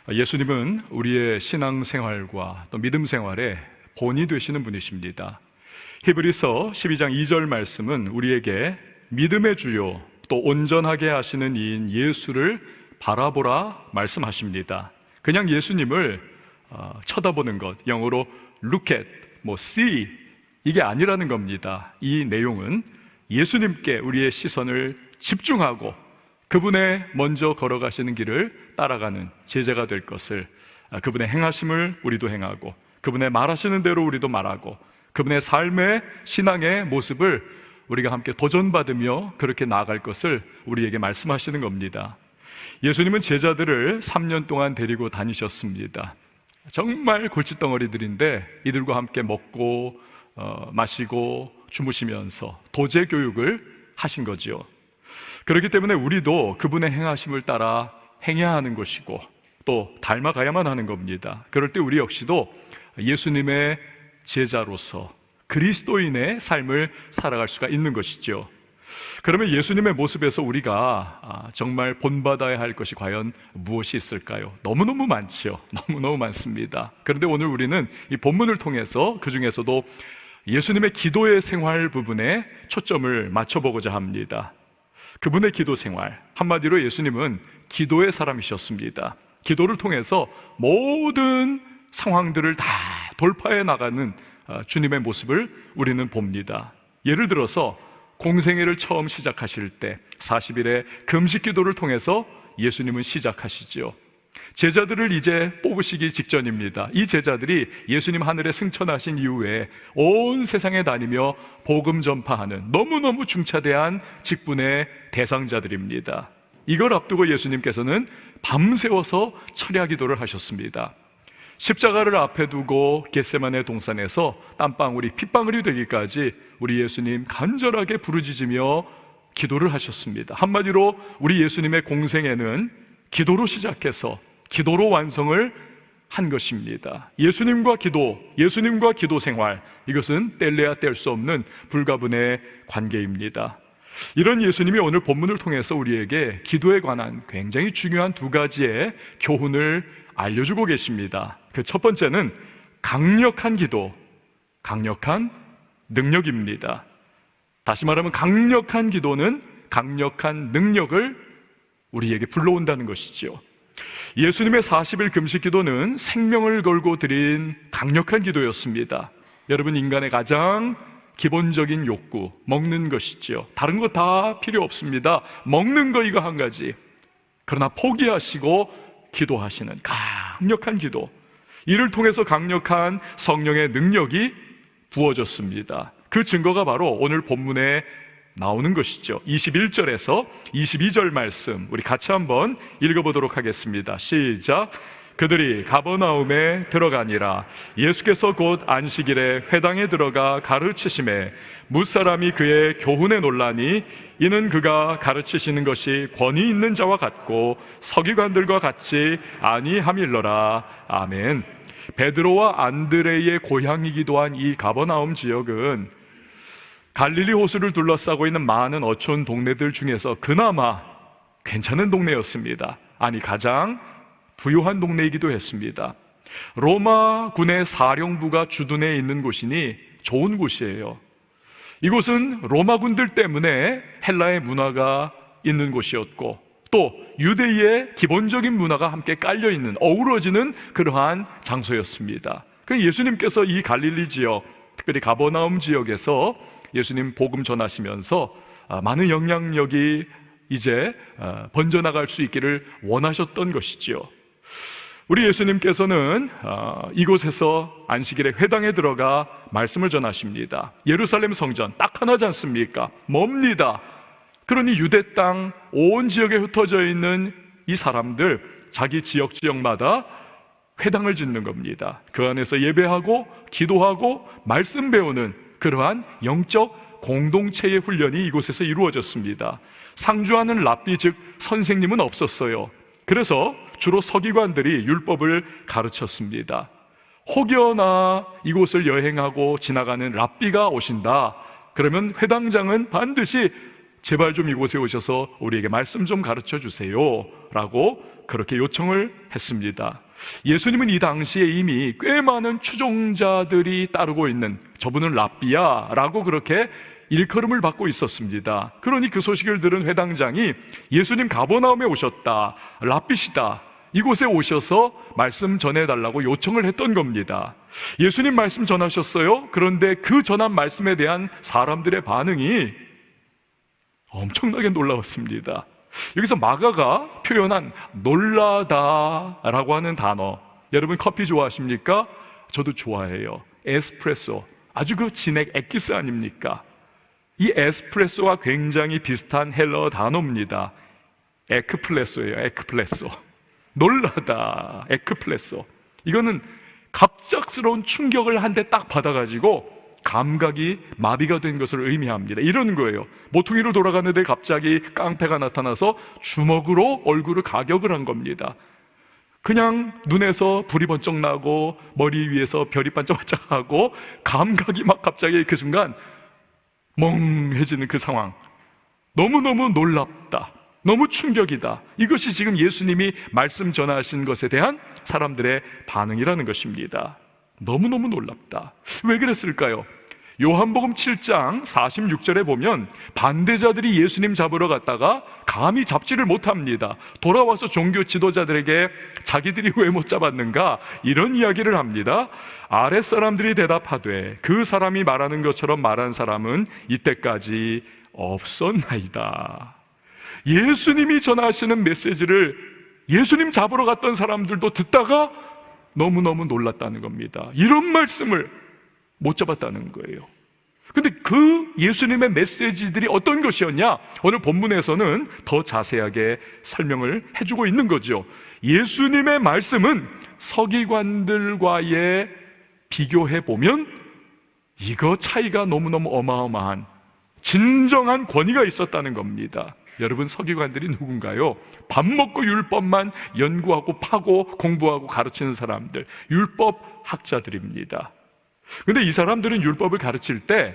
예수님은 우리의 신앙생활과 또 믿음 생활의 본이 되시는 분이십니다. 히브리서 12장 2절 말씀은 우리에게 믿음의 주요 또 온전하게 하시는 이인 예수를 바라보라 말씀하십니다. 그냥 예수님을 쳐다보는 것, 영어로 look at, see 이게 아니라는 겁니다. 이 내용은 예수님께 우리의 시선을 집중하고 그분의 먼저 걸어가시는 길을 따라가는 제자가 될 것을, 그분의 행하심을 우리도 행하고 그분의 말하시는 대로 우리도 말하고 그분의 삶의 신앙의 모습을 우리가 함께 도전받으며 그렇게 나아갈 것을 우리에게 말씀하시는 겁니다. 예수님은 제자들을 3년 동안 데리고 다니셨습니다. 정말 골칫덩어리들인데 이들과 함께 먹고 마시고 주무시면서 도제 교육을 하신 거죠. 그렇기 때문에 우리도 그분의 행하심을 따라 행해야 하는 것이고 또 닮아가야만 하는 겁니다. 그럴 때 우리 역시도 예수님의 제자로서 그리스도인의 삶을 살아갈 수가 있는 것이죠. 그러면 예수님의 모습에서 우리가 정말 본받아야 할 것이 과연 무엇이 있을까요? 너무너무 많죠. 너무너무 많습니다. 그런데 오늘 우리는 이 본문을 통해서 그 중에서도 예수님의 기도의 생활 부분에 초점을 맞춰보고자 합니다. 그분의 기도 생활, 한마디로 예수님은 기도의 사람이셨습니다. 기도를 통해서 모든 상황들을 다 돌파해 나가는 주님의 모습을 우리는 봅니다. 예를 들어서 공생애를 처음 시작하실 때 40일의 금식 기도를 통해서 예수님은 시작하시죠. 제자들을 이제 뽑으시기 직전입니다. 이 제자들이 예수님 하늘에 승천하신 이후에 온 세상에 다니며 복음 전파하는 너무너무 중차대한 직분의 대상자들입니다. 이걸 앞두고 예수님께서는 밤새워서 철야 기도를 하셨습니다. 십자가를 앞에 두고 겟세마네 동산에서 땀방울이 핏방울이 되기까지 우리 예수님 간절하게 부르짖으며 기도를 하셨습니다. 한마디로 우리 예수님의 공생애는 기도로 시작해서 기도로 완성을 한 것입니다. 예수님과 기도 생활, 이것은 뗄래야 뗄 수 없는 불가분의 관계입니다. 이런 예수님이 오늘 본문을 통해서 우리에게 기도에 관한 굉장히 중요한 두 가지의 교훈을 알려주고 계십니다. 그 첫 번째는 강력한 기도, 강력한 능력입니다. 다시 말하면 강력한 기도는 강력한 능력을 우리에게 불러온다는 것이죠. 예수님의 40일 금식 기도는 생명을 걸고 드린 강력한 기도였습니다. 여러분, 인간의 가장 기본적인 욕구, 먹는 것이죠. 다른 거 다 필요 없습니다. 먹는 거 이거 한 가지. 그러나 포기하시고 기도하시는 강력한 기도, 이를 통해서 강력한 성령의 능력이 부어졌습니다. 그 증거가 바로 오늘 본문에 나오는 것이죠. 21절에서 22절 말씀 우리 같이 한번 읽어보도록 하겠습니다. 시작. 그들이 가버나움에 들어가니라. 예수께서 곧 안식일에 회당에 들어가 가르치심에 뭇사람이 그의 교훈에 놀라니 이는 그가 가르치시는 것이 권위 있는 자와 같고 서기관들과 같이 아니함일러라. 아멘. 베드로와 안드레의 고향이기도 한 이 가버나움 지역은 갈릴리 호수를 둘러싸고 있는 많은 어촌 동네들 중에서 그나마 괜찮은 동네였습니다. 아니, 가장 부유한 동네이기도 했습니다. 로마 군의 사령부가 주둔해 있는 곳이니 좋은 곳이에요. 이곳은 로마군들 때문에 헬라의 문화가 있는 곳이었고 또 유대의 기본적인 문화가 함께 깔려있는, 어우러지는 그러한 장소였습니다. 그 예수님께서 이 갈릴리 지역, 특별히 가버나움 지역에서 예수님 복음 전하시면서 많은 영향력이 이제 번져나갈 수 있기를 원하셨던 것이지요. 우리 예수님께서는 이곳에서 안식일에 회당에 들어가 말씀을 전하십니다. 예루살렘 성전 딱 하나지 않습니까? 멉니다. 그러니 유대 땅 온 지역에 흩어져 있는 이 사람들, 자기 지역마다 회당을 짓는 겁니다. 그 안에서 예배하고 기도하고 말씀 배우는 그러한 영적 공동체의 훈련이 이곳에서 이루어졌습니다. 상주하는 랍비, 즉 선생님은 없었어요. 그래서 주로 서기관들이 율법을 가르쳤습니다. 혹여나 이곳을 여행하고 지나가는 랍비가 오신다, 그러면 회당장은 반드시 제발 좀 이곳에 오셔서 우리에게 말씀 좀 가르쳐 주세요 라고 그렇게 요청을 했습니다. 예수님은 이 당시에 이미 꽤 많은 추종자들이 따르고 있는, 저분은 랍비야 라고 그렇게 일컬음을 받고 있었습니다. 그러니 그 소식을 들은 회당장이 예수님 가버나움에 오셨다, 랍비시다, 이곳에 오셔서 말씀 전해달라고 요청을 했던 겁니다. 예수님 말씀 전하셨어요. 그런데 그 전한 말씀에 대한 사람들의 반응이 엄청나게 놀라웠습니다. 여기서 마가가 표현한 놀라다라고 하는 단어, 여러분 커피 좋아하십니까? 저도 좋아해요. 에스프레소, 아주 그 진액 엑기스 아닙니까? 이 에스프레소와 굉장히 비슷한 헬러 단어입니다. 에크플레소예요. 에크플레소. 놀라다, 에크플레소. 이거는 갑작스러운 충격을 한 대 딱 받아가지고 감각이 마비가 된 것을 의미합니다. 이런 거예요. 모퉁이로 돌아가는데 갑자기 깡패가 나타나서 주먹으로 얼굴을 가격을 한 겁니다. 그냥 눈에서 불이 번쩍 나고 머리 위에서 별이 반짝반짝하고 감각이 막 갑자기 그 순간 멍해지는 그 상황, 너무너무 놀랍다, 너무 충격이다. 이것이 지금 예수님이 말씀 전하신 것에 대한 사람들의 반응이라는 것입니다. 너무너무 놀랍다. 왜 그랬을까요? 요한복음 7장 46절에 보면 반대자들이 예수님 잡으러 갔다가 감히 잡지를 못합니다. 돌아와서 종교 지도자들에게 자기들이 왜 못 잡았는가 이런 이야기를 합니다. 아랫사람들이 대답하되 그 사람이 말하는 것처럼 말한 사람은 이때까지 없었나이다. 예수님이 전하시는 메시지를 예수님 잡으러 갔던 사람들도 듣다가 너무너무 놀랐다는 겁니다. 이런 말씀을 못 잡았다는 거예요. 근데 그 예수님의 메시지들이 어떤 것이었냐? 오늘 본문에서는 더 자세하게 설명을 해주고 있는 거죠. 예수님의 말씀은 서기관들과의 비교해보면 이거 차이가 너무너무 어마어마한 진정한 권위가 있었다는 겁니다. 여러분, 서기관들이 누군가요? 밥 먹고 율법만 연구하고 파고 공부하고 가르치는 사람들, 율법 학자들입니다. 근데 이 사람들은 율법을 가르칠 때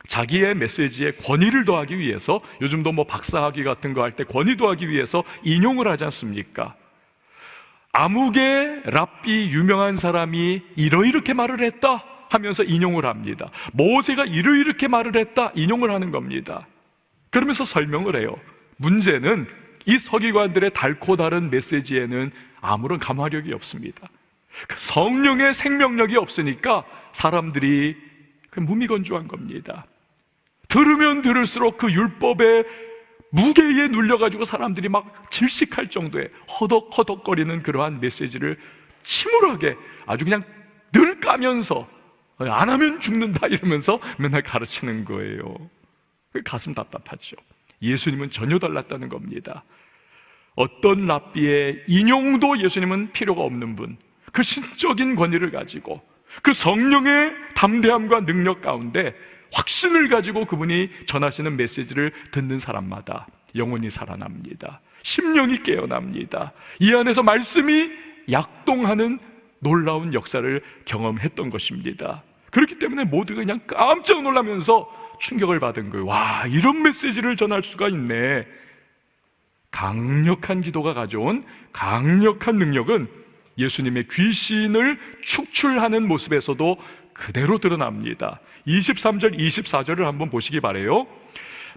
자기의 메시지에 권위를 더하기 위해서, 요즘도 뭐 박사학위 같은 거 할 때 권위 더하기 위해서 인용을 하지 않습니까? 아무개 랍비 유명한 사람이 이렇게 말을 했다 하면서 인용을 합니다. 모세가 이렇게 말을 했다 인용을 하는 겁니다. 그러면서 설명을 해요. 문제는 이 서기관들의 달고 다른 메시지에는 아무런 감화력이 없습니다. 성령의 생명력이 없으니까 사람들이 무미건조한 겁니다. 들으면 들을수록 그 율법의 무게에 눌려가지고 사람들이 막 질식할 정도의 허덕허덕거리는 그러한 메시지를 침울하게 아주 그냥 늘 까면서 안 하면 죽는다 이러면서 맨날 가르치는 거예요. 가슴 답답하죠. 예수님은 전혀 달랐다는 겁니다. 어떤 랍비의 인용도 예수님은 필요가 없는 분, 그 신적인 권위를 가지고 그 성령의 담대함과 능력 가운데 확신을 가지고 그분이 전하시는 메시지를 듣는 사람마다 영혼이 살아납니다. 심령이 깨어납니다. 이 안에서 말씀이 약동하는 놀라운 역사를 경험했던 것입니다. 그렇기 때문에 모두가 그냥 깜짝 놀라면서 충격을 받은 거예요. 와, 이런 메시지를 전할 수가 있네. 강력한 기도가 가져온 강력한 능력은 예수님의 귀신을 축출하는 모습에서도 그대로 드러납니다. 23절, 24절을 한번 보시기 바라요.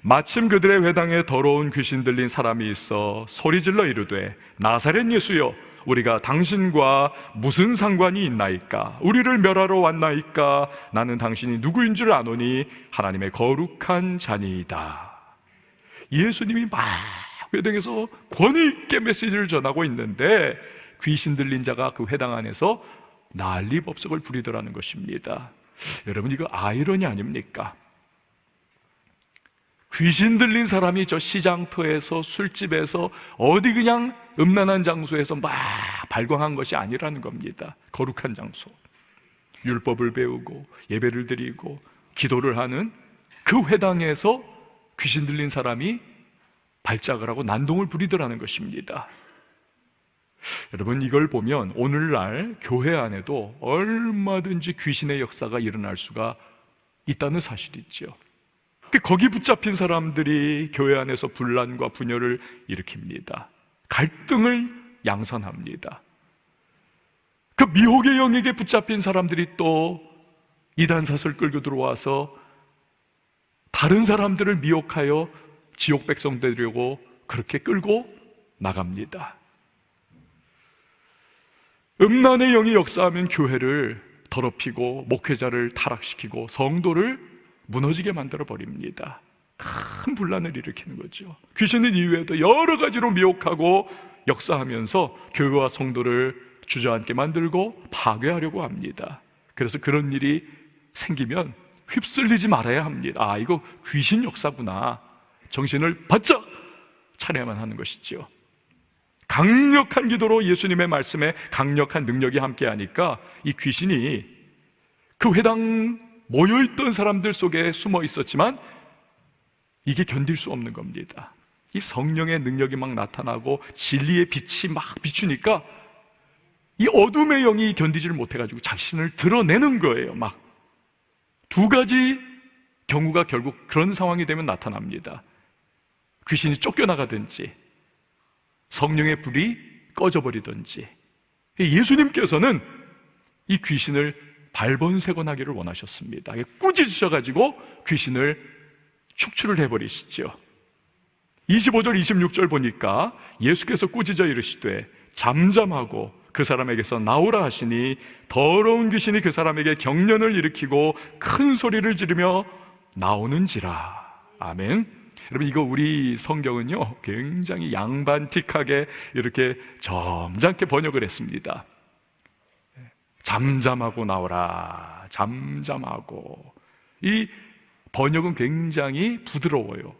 마침 그들의 회당에 더러운 귀신 들린 사람이 있어 소리질러 이르되 나사렛 예수여, 우리가 당신과 무슨 상관이 있나이까? 우리를 멸하러 왔나이까? 나는 당신이 누구인 줄 아노니 하나님의 거룩한 자니이다. 예수님이 막 회당에서 권위 있게 메시지를 전하고 있는데 귀신 들린 자가 그 회당 안에서 난리법석을 부리더라는 것입니다. 여러분, 이거 아이러니 아닙니까? 귀신 들린 사람이 저 시장터에서, 술집에서, 어디 그냥 음란한 장소에서 막 발광한 것이 아니라는 겁니다. 거룩한 장소, 율법을 배우고 예배를 드리고 기도를 하는 그 회당에서 귀신 들린 사람이 발작을 하고 난동을 부리더라는 것입니다. 여러분, 이걸 보면 오늘날 교회 안에도 얼마든지 귀신의 역사가 일어날 수가 있다는 사실이죠. 거기 붙잡힌 사람들이 교회 안에서 분란과 분열을 일으킵니다. 갈등을 양산합니다. 그 미혹의 영에게 붙잡힌 사람들이 또 이단사슬 끌고 들어와서 다른 사람들을 미혹하여 지옥 백성 되려고 그렇게 끌고 나갑니다. 음란의 영이 역사하면 교회를 더럽히고 목회자를 타락시키고 성도를 무너지게 만들어 버립니다. 큰 분란을 일으키는 거죠. 귀신은 이외에도 여러 가지로 미혹하고 역사하면서 교회와 성도를 주저앉게 만들고 파괴하려고 합니다. 그래서 그런 일이 생기면 휩쓸리지 말아야 합니다. 이거 귀신 역사구나. 정신을 바짝 차려야만 하는 것이죠. 강력한 기도로 예수님의 말씀에 강력한 능력이 함께하니까 이 귀신이 그 회당 모여있던 사람들 속에 숨어 있었지만 이게 견딜 수 없는 겁니다. 이 성령의 능력이 막 나타나고 진리의 빛이 막 비추니까 이 어둠의 영이 견디지를 못해가지고 자신을 드러내는 거예요. 막 두 가지 경우가 결국 그런 상황이 되면 나타납니다. 귀신이 쫓겨나가든지 성령의 불이 꺼져버리든지. 예수님께서는 이 귀신을 발본색원하기를 원하셨습니다. 꾸짖으셔가지고 귀신을 축출을 해버리시죠. 25절 26절 보니까 예수께서 꾸짖어 이르시되 잠잠하고 그 사람에게서 나오라 하시니 더러운 귀신이 그 사람에게 경련을 일으키고 큰 소리를 지르며 나오는지라. 아멘. 여러분, 이거 우리 성경은요 굉장히 양반틱하게 이렇게 점잖게 번역을 했습니다. 잠잠하고 나오라. 잠잠하고. 이 번역은 굉장히 부드러워요.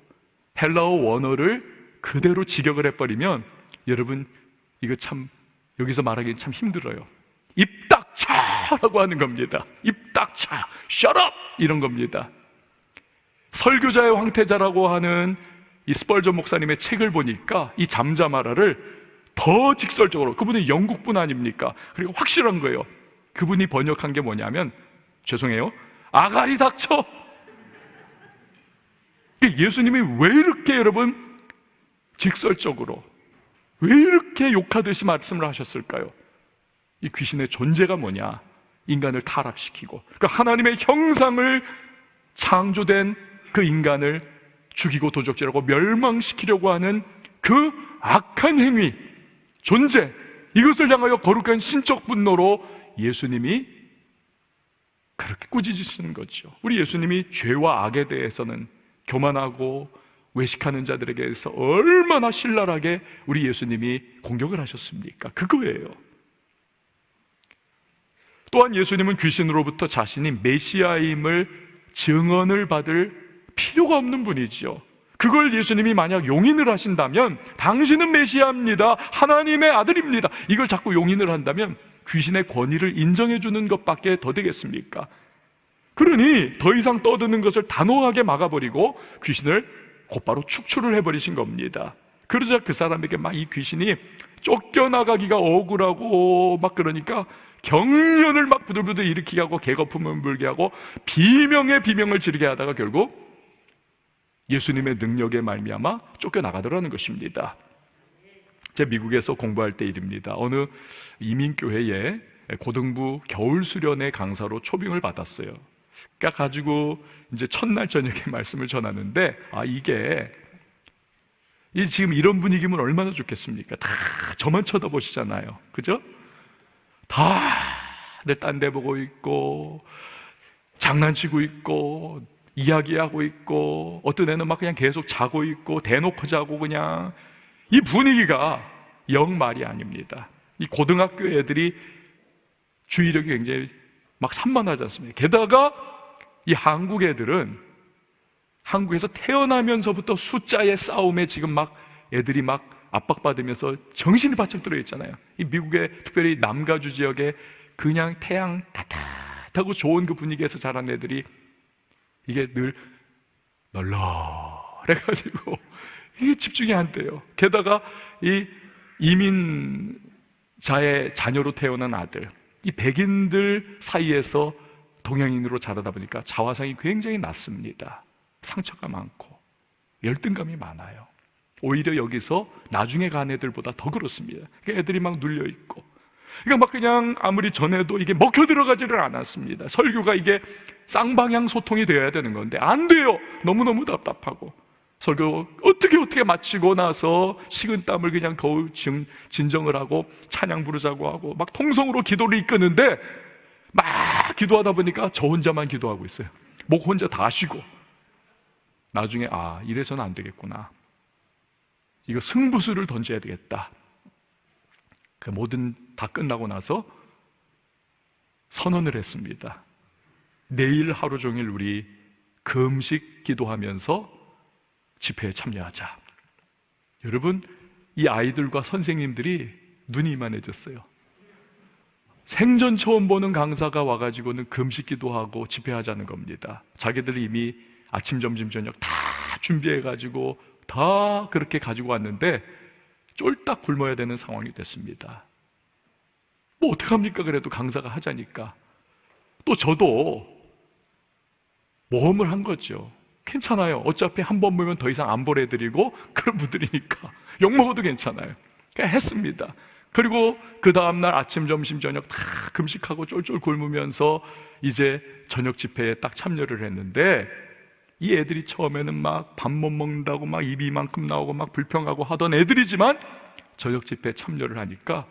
헬라어 원어를 그대로 직역을 해버리면 여러분 이거 참 여기서 말하기는 참 힘들어요. 입 닥쳐라고 하는 겁니다. 입 닥쳐, shut up 이런 겁니다. 설교자의 황태자라고 하는 이 스펄전 목사님의 책을 보니까 이 잠잠하라를 더 직설적으로, 그분은 영국분 아닙니까? 그리고 확실한 거예요. 그분이 번역한 게 뭐냐면, 죄송해요, 아가리 닥쳐. 예수님이 왜 이렇게 여러분 직설적으로, 왜 이렇게 욕하듯이 말씀을 하셨을까요? 이 귀신의 존재가 뭐냐? 인간을 타락시키고, 그러니까 하나님의 형상을 창조된 그 인간을 죽이고 도적질하고 멸망시키려고 하는 그 악한 행위, 존재, 이것을 향하여 거룩한 신적 분노로 예수님이 그렇게 꾸짖으시는 거죠. 우리 예수님이 죄와 악에 대해서는 교만하고 외식하는 자들에게 대해서 얼마나 신랄하게 우리 예수님이 공격을 하셨습니까? 그거예요. 또한 예수님은 귀신으로부터 자신이 메시아임을 증언을 받을 필요가 없는 분이지요. 그걸 예수님이 만약 용인을 하신다면 당신은 메시아입니다, 하나님의 아들입니다, 이걸 자꾸 용인을 한다면 귀신의 권위를 인정해 주는 것밖에 더 되겠습니까? 그러니 더 이상 떠드는 것을 단호하게 막아버리고 귀신을 곧바로 축출을 해버리신 겁니다. 그러자 그 사람에게 막 이 귀신이 쫓겨나가기가 억울하고 막 그러니까 경련을 막 부들부들 일으키게 하고 개거품을 불게 하고 비명에 비명을 지르게 하다가 결국 예수님의 능력에 말미암아 쫓겨나가더라는 것입니다. 제가 미국에서 공부할 때 일입니다. 어느 이민교회에 고등부 겨울 수련회 강사로 초빙을 받았어요. 그러니까 가지고 이제 첫날 저녁에 말씀을 전하는데, 이게 지금 이런 분위기면 얼마나 좋겠습니까? 다 저만 쳐다보시잖아요, 그죠? 다들 딴 데 보고 있고 장난치고 있고 이야기하고 있고 어떤 애는 막 그냥 계속 자고 있고 대놓고 자고, 그냥 이 분위기가 영 말이 아닙니다. 이 고등학교 애들이 주의력이 굉장히 막 산만하지 않습니까? 게다가 이 한국 애들은 한국에서 태어나면서부터 숫자의 싸움에 지금 막 애들이 막 압박받으면서 정신이 바짝 들어있잖아요. 이 미국의 특별히 남가주 지역에 그냥 태양 따뜻하고 좋은 그 분위기에서 자란 애들이 이게 늘 널널해가지고 이게 집중이 안 돼요. 게다가 이 이민자의 자녀로 태어난 아들, 이 백인들 사이에서 동양인으로 자라다 보니까 자화상이 굉장히 낮습니다. 상처가 많고 열등감이 많아요. 오히려 여기서 나중에 간 애들보다 더 그렇습니다. 애들이 막 눌려있고, 그러니까 막 그냥 아무리 전해도 이게 먹혀 들어가지를 않았습니다. 설교가 이게 쌍방향 소통이 되어야 되는 건데 안 돼요. 너무너무 답답하고, 설교 어떻게 마치고 나서 식은땀을 그냥 겨우 진정을 하고 찬양 부르자고 하고 막 통성으로 기도를 이끄는데 막 기도하다 보니까 저 혼자만 기도하고 있어요. 목 혼자 다 쉬고, 나중에 이래서는 안 되겠구나, 이거 승부수를 던져야 되겠다. 그 모든 다 끝나고 나서 선언을 했습니다. 내일 하루 종일 우리 금식 기도하면서 집회에 참여하자. 여러분, 이 아이들과 선생님들이 눈이 이만해졌어요. 생전 처음 보는 강사가 와가지고는 금식 기도하고 집회하자는 겁니다. 자기들이 이미 아침, 점심, 저녁 다 준비해가지고 다 그렇게 가지고 왔는데 쫄딱 굶어야 되는 상황이 됐습니다. 뭐 어떡합니까? 그래도 강사가 하자니까. 또 저도 모험을 한 거죠. 괜찮아요. 어차피 한 번 보면 더 이상 안 보내드리고 그런 분들이니까 욕먹어도 괜찮아요. 그냥 했습니다. 그리고 그 다음날 아침, 점심, 저녁 다 금식하고 쫄쫄 굶으면서 이제 저녁 집회에 딱 참여를 했는데, 이 애들이 처음에는 막 밥 못 먹는다고 막 입이 이만큼 나오고 막 불평하고 하던 애들이지만 저녁 집회에 참여를 하니까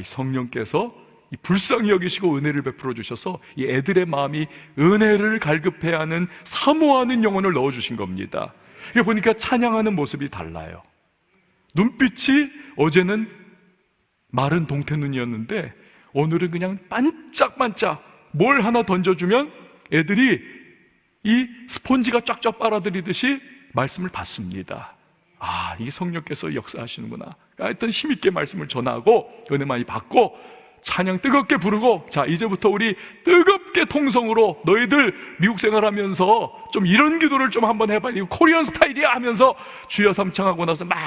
성령께서 이 불쌍히 여기시고 은혜를 베풀어 주셔서 이 애들의 마음이 은혜를 갈급해야 하는, 사모하는 영혼을 넣어주신 겁니다. 이게 보니까 찬양하는 모습이 달라요. 눈빛이 어제는 마른 동태눈이었는데 오늘은 그냥 반짝반짝 뭘 하나 던져주면 애들이 이 스폰지가 쫙쫙 빨아들이듯이 말씀을 받습니다. 이 성령께서 역사하시는구나. 하여튼 힘있게 말씀을 전하고 은혜 많이 받고 찬양 뜨겁게 부르고, 자 이제부터 우리 뜨겁게 통성으로 너희들 미국 생활하면서 좀 이런 기도를 좀 한번 해봐, 이거 코리안 스타일이야 하면서 주여 삼창하고 나서 막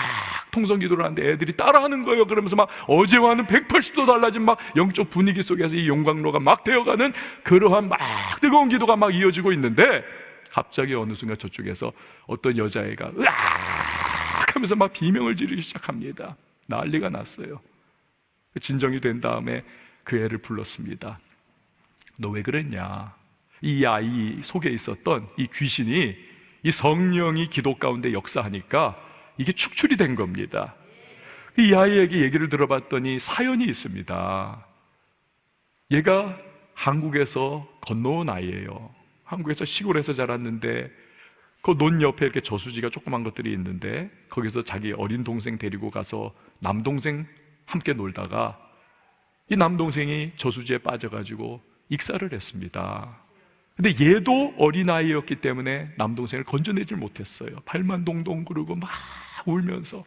통성 기도를 하는데 애들이 따라하는 거예요. 그러면서 막 어제와는 180도 달라진 막 영적 분위기 속에서 이 용광로가 막 되어가는 그러한 막 뜨거운 기도가 막 이어지고 있는데, 갑자기 어느 순간 저쪽에서 어떤 여자애가 으악 하면서 막 비명을 지르기 시작합니다. 난리가 났어요. 진정이 된 다음에 그 애를 불렀습니다. 너 왜 그랬냐? 이 아이 속에 있었던 이 귀신이, 이 성령이 기도 가운데 역사하니까 이게 축출이 된 겁니다. 이 아이에게 얘기를 들어봤더니 사연이 있습니다. 얘가 한국에서 건너온 아이예요. 한국에서 시골에서 자랐는데 그 논 옆에 이렇게 저수지가 조그만 것들이 있는데 거기서 자기 어린 동생 데리고 가서 남동생 함께 놀다가 이 남동생이 저수지에 빠져가지고 익사를 했습니다. 근데 얘도 어린아이였기 때문에 남동생을 건져내질 못했어요. 발만 동동 구르고 막 울면서.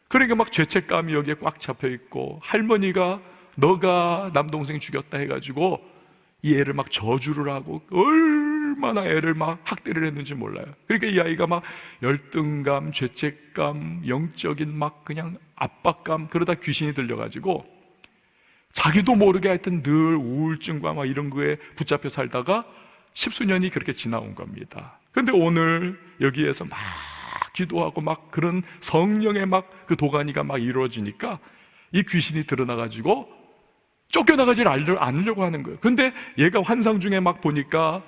그러니까 막 죄책감이 여기에 꽉 잡혀있고, 할머니가 너가 남동생 죽였다 해가지고 이 애를 막 저주를 하고 얼마나 애를 막 학대를 했는지 몰라요. 그러니까 이 아이가 막 열등감, 죄책감, 영적인 막 그냥 압박감, 그러다 귀신이 들려가지고 자기도 모르게 하여튼 늘 우울증과 막 이런 거에 붙잡혀 살다가 십수년이 그렇게 지나온 겁니다. 그런데 오늘 여기에서 막 기도하고 막 그런 성령의 막 그 도가니가 막 이루어지니까 이 귀신이 드러나가지고 쫓겨나가지 않으려고 하는 거예요. 그런데 얘가 환상 중에 막 보니까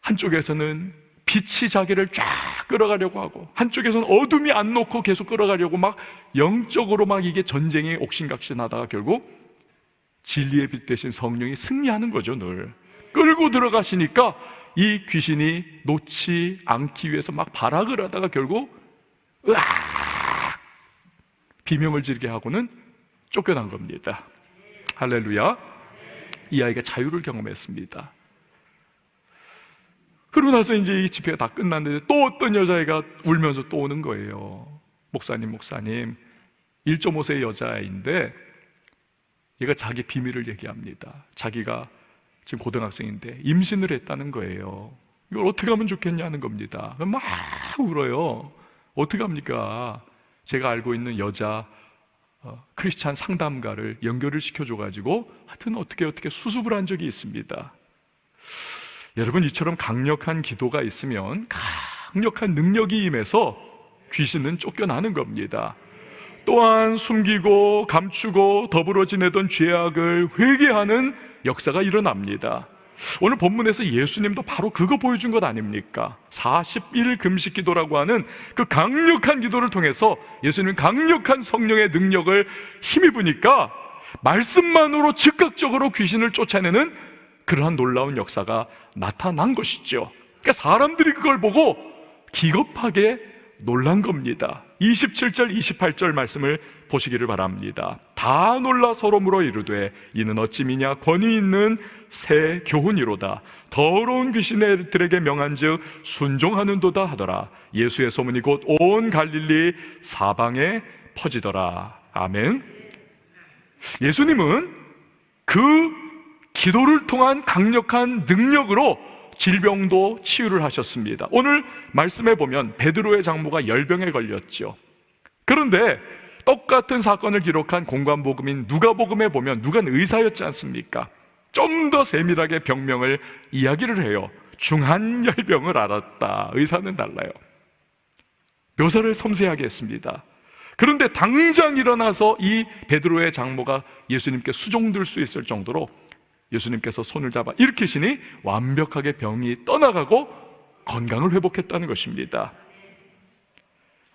한쪽에서는 빛이 자기를 쫙 끌어가려고 하고, 한쪽에서는 어둠이 안 놓고 계속 끌어가려고 막 영적으로 막 이게 전쟁이 옥신각신하다가 결국 진리의 빛 대신 성령이 승리하는 거죠. 늘 끌고 들어가시니까 이 귀신이 놓지 않기 위해서 막 발악을 하다가 결국 으악 비명을 지르게 하고는 쫓겨난 겁니다. 할렐루야. 이 아이가 자유를 경험했습니다. 그러고 나서 이제 이 집회가 다 끝났는데 또 어떤 여자애가 울면서 또 오는 거예요. 목사님 1.5세 여자아이인데 얘가 자기 비밀을 얘기합니다. 자기가 지금 고등학생인데 임신을 했다는 거예요. 이걸 어떻게 하면 좋겠냐는 겁니다. 막 울어요. 어떻게 합니까? 제가 알고 있는 여자 크리스찬 상담가를 연결을 시켜줘가지고 하여튼 어떻게 수습을 한 적이 있습니다. 여러분, 이처럼 강력한 기도가 있으면 강력한 능력이 임해서 귀신은 쫓겨나는 겁니다. 또한 숨기고 감추고 더불어 지내던 죄악을 회개하는 역사가 일어납니다. 오늘 본문에서 예수님도 바로 그거 보여준 것 아닙니까? 40일 금식 기도라고 하는 그 강력한 기도를 통해서 예수님은 강력한 성령의 능력을 힘입으니까 말씀만으로 즉각적으로 귀신을 쫓아내는 그러한 놀라운 역사가 나타난 것이죠. 그러니까 사람들이 그걸 보고 기겁하게 놀란 겁니다. 27절 28절 말씀을 보시기를 바랍니다. 다 놀라 서로 물어 이르되 이는 어찌 미냐 권위 있는 새 교훈이로다. 더러운 귀신들에게 명한즉 순종하는도다 하더라. 예수의 소문이 곧 온 갈릴리 사방에 퍼지더라. 아멘. 예수님은 그 기도를 통한 강력한 능력으로 질병도 치유를 하셨습니다. 오늘 말씀해 보면 베드로의 장모가 열병에 걸렸죠. 그런데 똑같은 사건을 기록한 공관복음인 누가복음에 보면 누가는 의사였지 않습니까? 좀 더 세밀하게 병명을 이야기를 해요. 중한 열병을 앓았다. 의사는 달라요. 묘사를 섬세하게 했습니다. 그런데 당장 일어나서 이 베드로의 장모가 예수님께 수종들 수 있을 정도로 예수님께서 손을 잡아 일으키시니 완벽하게 병이 떠나가고 건강을 회복했다는 것입니다.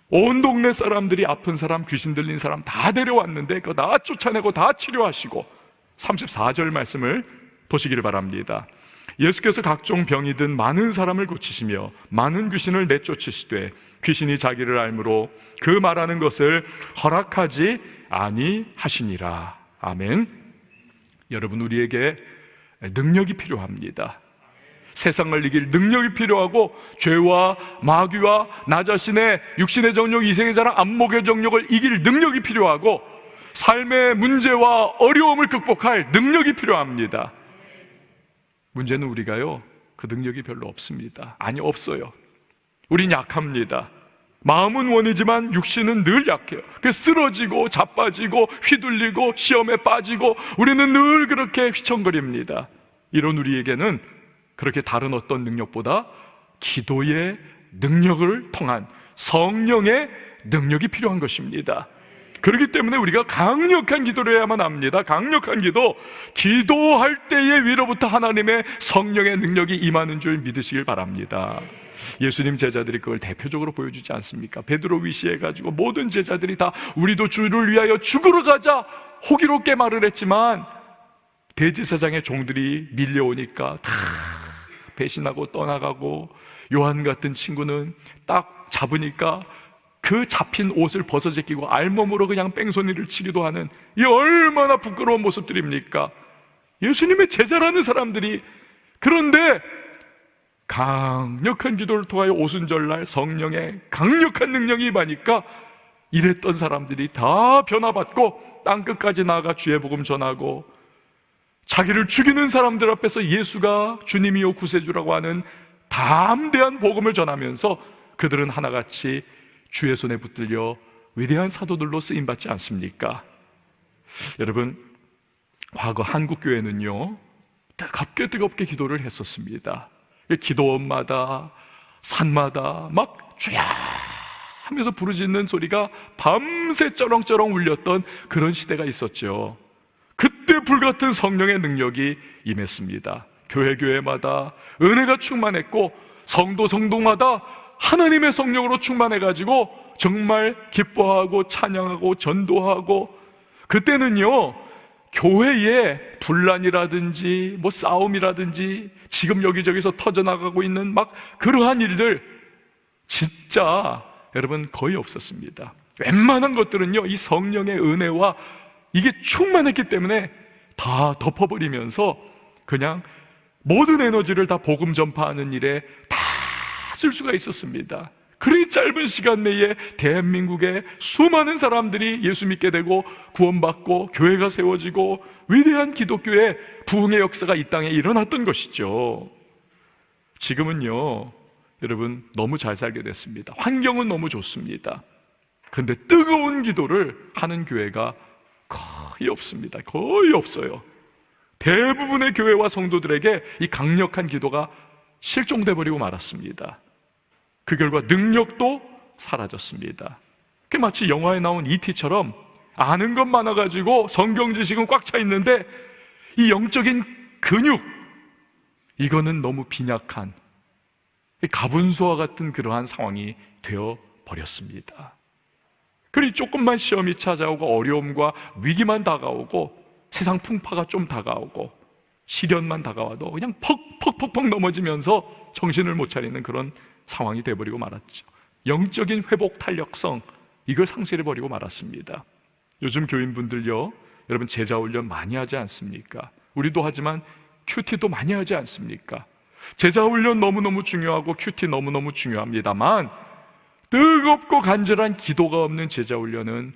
온 동네 사람들이 아픈 사람, 귀신 들린 사람 다 데려왔는데 그거 다 쫓아내고 다 치료하시고 34절 말씀을 보시기를 바랍니다. 예수께서 각종 병이 든 많은 사람을 고치시며 많은 귀신을 내쫓으시되 귀신이 자기를 알므로 그 말하는 것을 허락하지 아니하시니라. 아멘. 여러분, 우리에게 능력이 필요합니다. 세상을 이길 능력이 필요하고 죄와 마귀와 나 자신의 육신의 정욕, 이생의 자랑, 안목의 정욕을 이길 능력이 필요하고 삶의 문제와 어려움을 극복할 능력이 필요합니다. 문제는 우리가요, 그 능력이 별로 없습니다. 아니, 없어요. 우린 약합니다. 마음은 원이지만 육신은 늘 약해요. 그래서 쓰러지고 자빠지고 휘둘리고 시험에 빠지고 우리는 늘 그렇게 휘청거립니다. 이런 우리에게는 그렇게 다른 어떤 능력보다 기도의 능력을 통한 성령의 능력이 필요한 것입니다. 그렇기 때문에 우리가 강력한 기도를 해야만 합니다. 강력한 기도, 기도할 때에 위로부터 하나님의 성령의 능력이 임하는 줄 믿으시길 바랍니다. 예수님 제자들이 그걸 대표적으로 보여주지 않습니까? 베드로 위시해가지고 모든 제자들이 다 우리도 주를 위하여 죽으러 가자 호기롭게 말을 했지만 대제사장의 종들이 밀려오니까 다 배신하고 떠나가고, 요한 같은 친구는 딱 잡으니까 그 잡힌 옷을 벗어 제끼고 알몸으로 그냥 뺑소니를 치기도 하는, 이 얼마나 부끄러운 모습들입니까? 예수님의 제자라는 사람들이. 그런데 강력한 기도를 통하여 오순절날 성령의 강력한 능력이 임하니까 이랬던 사람들이 다 변화받고 땅끝까지 나아가 주의 복음 전하고, 자기를 죽이는 사람들 앞에서 예수가 주님이요 구세주라고 하는 담대한 복음을 전하면서 그들은 하나같이 주의 손에 붙들려 위대한 사도들로 쓰임받지 않습니까? 여러분, 과거 한국교회는요 뜨겁게 기도를 했었습니다. 기도원마다 산마다 막 주야 하면서 부르짖는 소리가 밤새 쩌렁쩌렁 울렸던 그런 시대가 있었죠. 그때 불같은 성령의 능력이 임했습니다. 교회마다 은혜가 충만했고 성도마다 하나님의 성령으로 충만해가지고 정말 기뻐하고 찬양하고 전도하고, 그때는요 교회에 분란이라든지 뭐 싸움이라든지 지금 여기저기서 터져나가고 있는 막 그러한 일들 진짜 여러분 거의 없었습니다. 웬만한 것들은요 이 성령의 은혜와 이게 충만했기 때문에 다 덮어버리면서 그냥 모든 에너지를 다 복음 전파하는 일에 다 쓸 수가 있었습니다. 그리 짧은 시간 내에 대한민국의 수많은 사람들이 예수 믿게 되고 구원받고 교회가 세워지고 위대한 기독교의 부흥의 역사가 이 땅에 일어났던 것이죠. 지금은요 여러분 너무 잘 살게 됐습니다. 환경은 너무 좋습니다. 그런데 뜨거운 기도를 하는 교회가 거의 없습니다. 거의 없어요. 대부분의 교회와 성도들에게 이 강력한 기도가 실종돼 버리고 말았습니다. 그 결과 능력도 사라졌습니다. 그게 마치 영화에 나온 E.T.처럼 아는 것 많아가지고 성경 지식은 꽉 차 있는데 이 영적인 근육, 이거는 너무 빈약한 가분수와 같은 그러한 상황이 되어버렸습니다. 그리고 조금만 시험이 찾아오고 어려움과 위기만 다가오고 세상 풍파가 좀 다가오고 시련만 다가와도 그냥 퍽퍽퍽퍽 넘어지면서 정신을 못 차리는 그런 상황이 되어버리고 말았죠. 영적인 회복 탄력성, 이걸 상실해버리고 말았습니다. 요즘 교인분들요, 여러분 제자훈련 많이 하지 않습니까? 우리도 하지만 큐티도 많이 하지 않습니까? 제자훈련 너무너무 중요하고 큐티 너무너무 중요합니다만 뜨겁고 간절한 기도가 없는 제자훈련은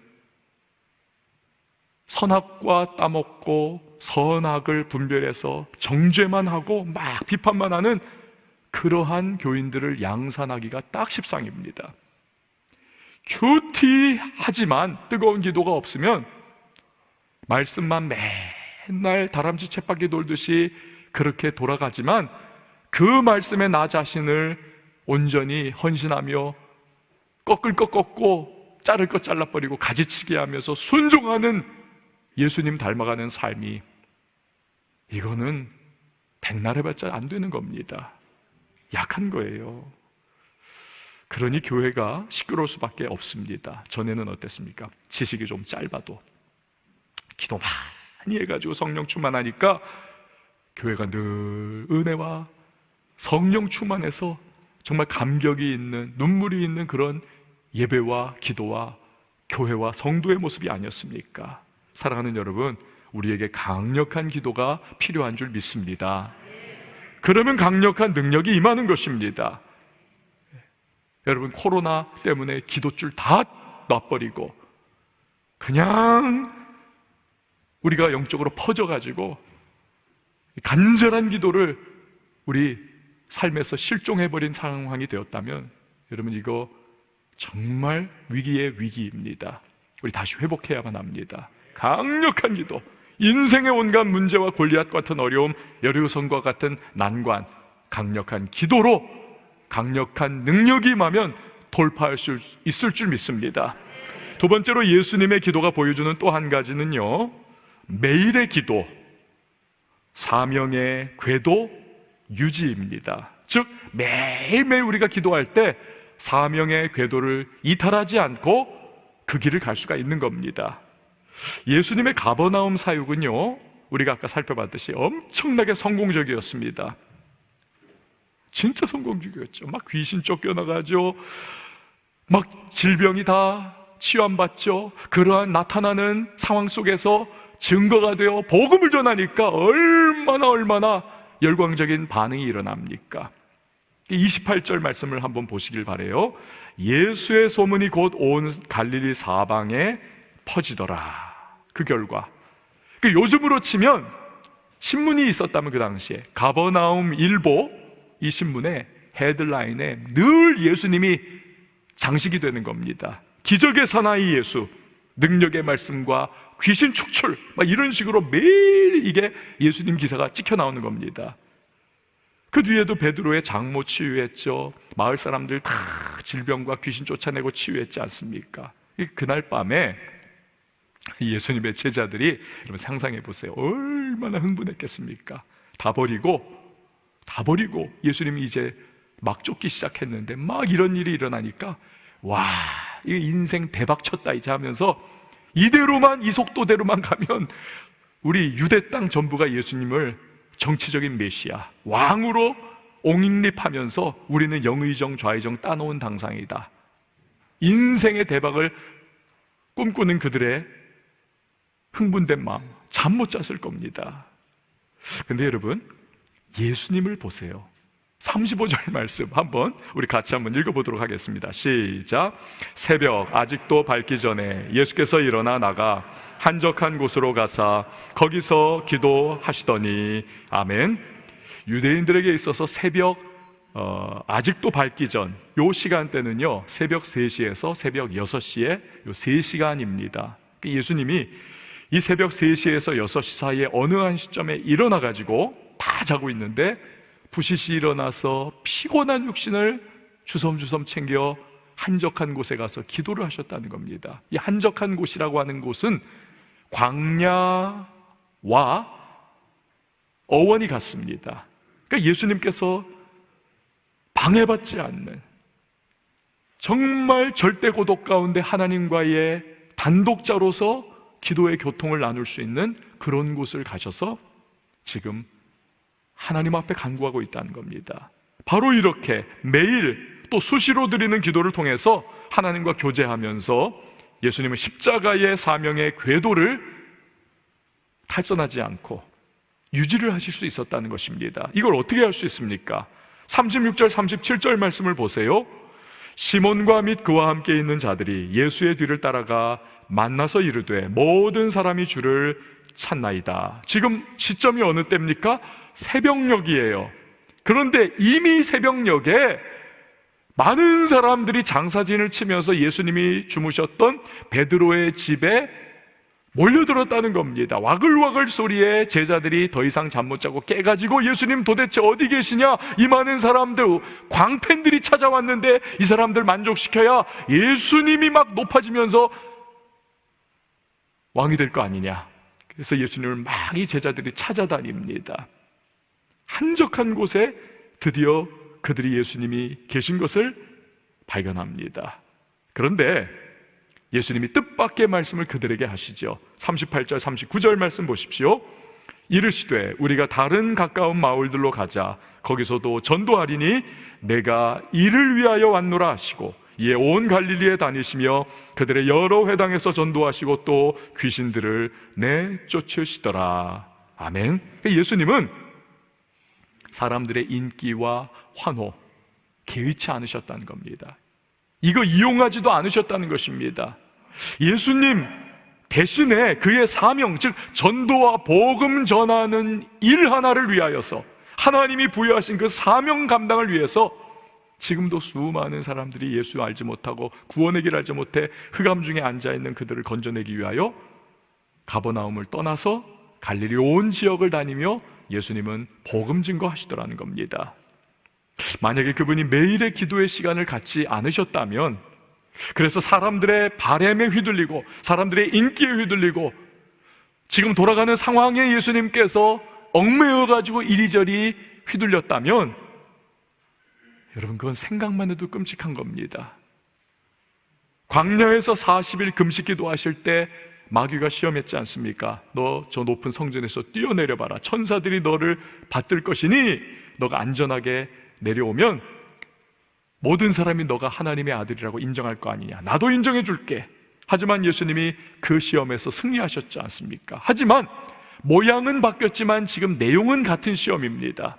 선악과 따먹고 선악을 분별해서 정죄만 하고 막 비판만 하는 그러한 교인들을 양산하기가 딱 십상입니다. 큐티하지만 뜨거운 기도가 없으면 말씀만 맨날 다람쥐 쳇바퀴 돌듯이 그렇게 돌아가지만 그 말씀에 나 자신을 온전히 헌신하며 꺾을 것 꺾고 자를 것 잘라버리고 가지치기 하면서 순종하는 예수님 닮아가는 삶이, 이거는 백날 해봤자 안 되는 겁니다. 약한 거예요. 그러니 교회가 시끄러울 수밖에 없습니다. 전에는 어땠습니까? 지식이 좀 짧아도 기도 많이 해가지고 성령 충만하니까 교회가 늘 은혜와 성령 충만해서 정말 감격이 있는, 눈물이 있는 그런 예배와 기도와 교회와 성도의 모습이 아니었습니까? 사랑하는 여러분, 우리에게 강력한 기도가 필요한 줄 믿습니다. 그러면 강력한 능력이 임하는 것입니다. 여러분, 코로나 때문에 기도줄 다 놔버리고 그냥 우리가 영적으로 퍼져가지고 간절한 기도를 우리 삶에서 실종해버린 상황이 되었다면 여러분, 이거 정말 위기의 위기입니다. 우리 다시 회복해야만 합니다. 강력한 기도, 인생의 온갖 문제와 골리앗 같은 어려움, 여리고성과 같은 난관, 강력한 기도로 강력한 능력이 임하면 돌파할 수 있을 줄 믿습니다. 두 번째로 예수님의 기도가 보여주는 또 한 가지는요, 매일의 기도, 사명의 궤도 유지입니다. 즉 매일매일 우리가 기도할 때 사명의 궤도를 이탈하지 않고 그 길을 갈 수가 있는 겁니다. 예수님의 가버나움 사역은요, 우리가 아까 살펴봤듯이 엄청나게 성공적이었습니다. 진짜 성공적이었죠. 막 귀신 쫓겨나가죠. 막 질병이 다 치유받죠. 그러한 나타나는 상황 속에서 증거가 되어 복음을 전하니까 얼마나 열광적인 반응이 일어납니까? 28절 말씀을 한번 보시길 바라요. 예수의 소문이 곧 온 갈릴리 사방에 퍼지더라. 그 결과, 요즘으로 치면 신문이 있었다면 그 당시에 가버나움 일보, 이 신문의 헤드라인에 늘 예수님이 장식이 되는 겁니다. 기적의 사나이 예수, 능력의 말씀과 귀신 축출, 막 이런 식으로 매일 이게 예수님 기사가 찍혀 나오는 겁니다. 그 뒤에도 베드로의 장모 치유했죠. 마을 사람들 다 질병과 귀신 쫓아내고 치유했지 않습니까? 그날 밤에 예수님의 제자들이, 여러분 상상해 보세요. 얼마나 흥분했겠습니까? 다 버리고 예수님이 이제 막 쫓기 시작했는데 막 이런 일이 일어나니까 와, 이거 인생 대박 쳤다 이제 하면서 이대로만, 이 속도대로만 가면 우리 유대 땅 전부가 예수님을 정치적인 메시아, 왕으로 옹립하면서 우리는 영의정 좌의정 따놓은 당상이다, 인생의 대박을 꿈꾸는 그들의 흥분된 마음, 잠 못 잤을 겁니다. 근데 여러분, 예수님을 보세요. 35절 말씀 한번 우리 같이 한번 읽어보도록 하겠습니다. 시작. 새벽 아직도 밝기 전에 예수께서 일어나 나가 한적한 곳으로 가사 거기서 기도하시더니, 아멘. 유대인들에게 있어서 새벽 아직도 밝기 전, 요 시간대는요 새벽 3시에서 새벽 6시에 요 3시간입니다. 예수님이 이 새벽 3시에서 6시 사이에 어느 한 시점에 일어나가지고 다 자고 있는데 부시시 일어나서 피곤한 육신을 주섬주섬 챙겨 한적한 곳에 가서 기도를 하셨다는 겁니다. 이 한적한 곳이라고 하는 곳은 광야와 어원이 같습니다. 그러니까 예수님께서 방해받지 않는, 정말 절대 고독 가운데 하나님과의 단독자로서 기도의 교통을 나눌 수 있는 그런 곳을 가셔서 지금 하나님 앞에 간구하고 있다는 겁니다. 바로 이렇게 매일 또 수시로 드리는 기도를 통해서 하나님과 교제하면서 예수님은 십자가의 사명의 궤도를 탈선하지 않고 유지를 하실 수 있었다는 것입니다. 이걸 어떻게 할 수 있습니까? 36절 37절 말씀을 보세요. 시몬과 및 그와 함께 있는 자들이 예수의 뒤를 따라가 만나서 이르되 모든 사람이 주를 찾나이다. 지금 시점이 어느 때입니까? 새벽녘이에요. 그런데 이미 새벽녘에 많은 사람들이 장사진을 치면서 예수님이 주무셨던 베드로의 집에 몰려들었다는 겁니다. 와글와글 소리에 제자들이 더 이상 잠 못 자고 깨가지고 예수님 도대체 어디 계시냐? 이 많은 사람들, 광팬들이 찾아왔는데 이 사람들 만족시켜야 예수님이 막 높아지면서 왕이 될 거 아니냐. 그래서 예수님을 막 이 제자들이 찾아다닙니다. 한적한 곳에 드디어 그들이 예수님이 계신 것을 발견합니다. 그런데 예수님이 뜻밖의 말씀을 그들에게 하시죠. 38절 39절 말씀 보십시오. 이르시되 우리가 다른 가까운 마을들로 가자. 거기서도 전도하리니 내가 이를 위하여 왔노라 하시고 이에 온 갈릴리에 다니시며 그들의 여러 회당에서 전도하시고 또 귀신들을 내쫓으시더라. 아멘. 예수님은 사람들의 인기와 환호 개의치 않으셨다는 겁니다. 이거 이용하지도 않으셨다는 것입니다. 예수님 대신에 그의 사명, 즉 전도와 복음 전하는 일 하나를 위하여서 하나님이 부여하신 그 사명 감당을 위해서 지금도 수많은 사람들이 예수 알지 못하고 구원의 길 알지 못해 흑암 중에 앉아있는 그들을 건져내기 위하여 가버나움을 떠나서 갈릴리 온 지역을 다니며 예수님은 복음 증거하시더라는 겁니다. 만약에 그분이 매일의 기도의 시간을 갖지 않으셨다면, 그래서 사람들의 바램에 휘둘리고 사람들의 인기에 휘둘리고 지금 돌아가는 상황에 예수님께서 얽매여가지고 이리저리 휘둘렸다면 여러분 그건 생각만 해도 끔찍한 겁니다. 광야에서 40일 금식 기도하실 때 마귀가 시험했지 않습니까? 너 저 높은 성전에서 뛰어내려봐라. 천사들이 너를 받들 것이니 너가 안전하게 내려오면 모든 사람이 너가 하나님의 아들이라고 인정할 거 아니냐. 나도 인정해 줄게. 하지만 예수님이 그 시험에서 승리하셨지 않습니까? 하지만 모양은 바뀌었지만 지금 내용은 같은 시험입니다.